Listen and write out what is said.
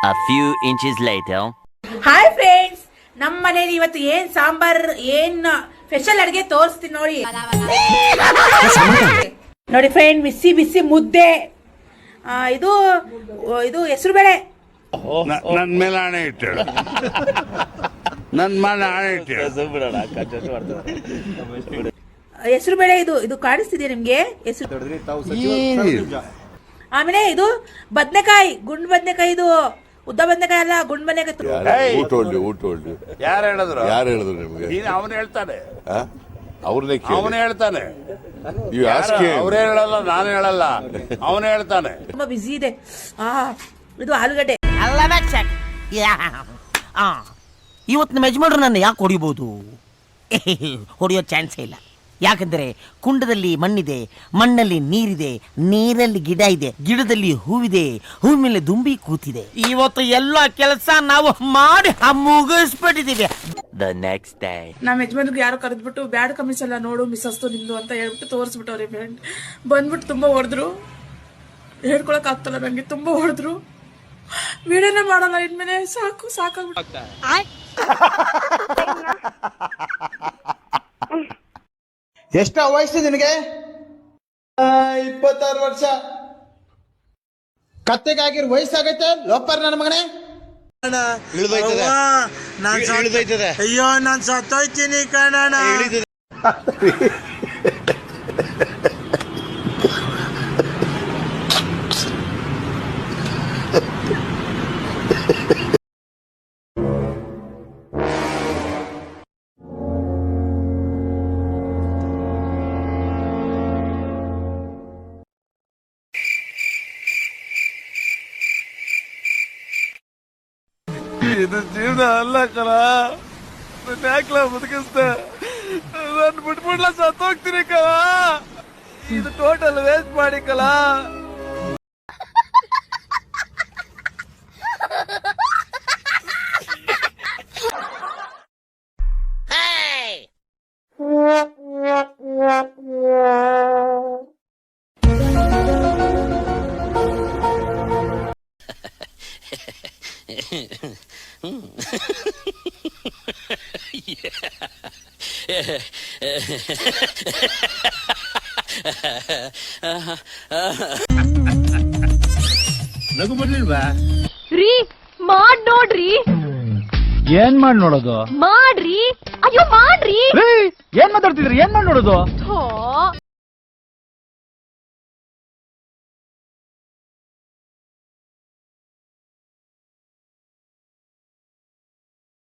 A few inches later. Hi friends, ನಮ್ಮ ಮನೇಲಿ ಇವತ್ತು ಏನ್ ಸಾಂಬಾರ್ ಏನ್ ಸ್ಪೆಷಲ್ ಅಡಿಗೆ ತೋರಿಸ್ತೀನಿ ನೋಡಿ. ನೋಡಿ ಫ್ರೆಂಡ್, ಬಿಸಿ ಬಿಸಿ ಮುದ್ದೆ. ಇದು ಇದು ಹೆಸರು ಬೇಳೆ. ನನ್ ಮೇಲೆ ಆಣೆ ಇಟ್ಟಳು, ನನ್ ಮೇಲೆ ಆಣೆ ಇಟ್ಟಳು. ಹೆಸರು ಬೇಳೆ. ಇದು ಇದು ಕಾಣಿಸ್ತಿದೆ ನಿಮ್ಗೆ ಹೆಸರು? ಆಮೇಲೆ ಇದು ಬದನೆಕಾಯಿ, ಗುಂಡ್ ಬದನೆಕಾಯಿ. ಇದು ಉದ್ದ ಬದನೆಕಾಯಿ ಅಲ್ಲ, ಗುಂಡ್ ಬದನೆಕಾಯಿ. ಯಾರು ಹೇಳಿದ್ರು? ಯಾರು ಹೇಳಿದ್ರು ನಿಮ್ಗೆ? ಅವನು ಹೇಳ್ತಾನೆ, ಅವನೇ ಹೇಳ್ತಾನೆ. ಅವ್ರೇ ಹೇಳಲ್ಲ, ನಾನು ಹೇಳಲ್ಲ, ಅವನು ಹೇಳ್ತಾನೆ. ತುಂಬಾ ಬಿಸಿ ಇದೆ. ಇದು ಆಲೂಗಡ್ಡೆ. ಇವತ್ತು ನಮ್ಮ ಯಜಮಾನ್ರು ನನ್ನ ಯಾಕೆ ಹೊಡಿಬಹುದು? ಹೊಡೆಯೋ ಚಾನ್ಸೇ ಇಲ್ಲ. ಯಾಕಂದ್ರೆ ಕುಂಡದಲ್ಲಿ ಮಣ್ಣಿದೆ, ಮಣ್ಣಲ್ಲಿ ನೀರಿದೆ, ನೀರಲ್ಲಿ ಗಿಡ ಇದೆ, ಗಿಡದಲ್ಲಿ ಹೂವಿದೆ, ಹೂವಿನ ಮೇಲೆ ದುಂಬಿ ಕೂತಿದೆ. ಇವತ್ತು ಎಲ್ಲ ಕೆಲಸ ನಾವು ಮಾಡಿ ಮುಗಿಸ್ಬಿಟ್ಟಿದ್ದೀವಿ. The next day. ನಮ್ಮ ಯಜಮಾನ್ರಿಗೆ ಯಾರೋ ಕರೆದ್ಬಿಟ್ಟು ಬ್ಯಾಡ್ ಕಮಿಸ್ ಎಲ್ಲ ನೋಡು ಮಿಸ್ ಅಸ್ತು ನಿಮ್ದು ಅಂತ ಹೇಳ್ಬಿಟ್ಟು ತೋರಿಸ್ಬಿಟ್ಟವ್ರಿ ಫ್ರೆಂಡ್. ಬಂದ್ಬಿಟ್ಟು ತುಂಬಾ ಹೊಡೆದ್ರು, ಹೇಳ್ಕೊಳಕ್ ಆಗ್ತಲ್ಲ ನಂಗೆ. ತುಂಬಾ ಹೊಡೆದ್ರು, ವಿಡಿಯೋನೇ ಮಾಡಲ್ಲ ಇನ್ಮೇಲೆ. ಸಾಕಾಗ್ಬಿಟ್ಟು. ಎಷ್ಟ ವಯಸ್ಸು ನಿನಗೆ? 26 ವರ್ಷ. ಕತ್ತೆಗಾಗಿರ್ ವಯಸ್ಸಾಗೈತೆ ಲೋಪರ್ ನನ್ನ ಮಗನೇ. ಅಯ್ಯೋ ನಾನ್ ಸತ್ತೋಯ್ತೀನಿ ಕಣಣ್ಣ. ಇದು ಜೀವನ ಅಲ್ಲ ಕಲ, ನನ್ನ ಯಾಕಲ ಬದುಕಿಸ್ತೆ? ನಾನು ಬಿಟ್ಬಿಡ್ಲ ಸತ್ತೋಗ್ತೀನಿ ಕಲ. ಇದು ಟೋಟಲ್ ವೇಸ್ಟ್ ಮಾಡಿ ಕಲ. ನಗು ಬರ್ಲಿಲ್ವಾ ರೀ? ಮಾಡ್ ನೋಡ್ರಿ. ಏನ್ ಮಾಡಿ ನೋಡೋದು? ಮಾಡ್ರಿ. ಅಯ್ಯೋ ಮಾಡ್ರಿ. ಏನ್ ಮಾತಾಡ್ತಿದ್ರಿ? ಏನ್ ಮಾಡಿ ನೋಡೋದು?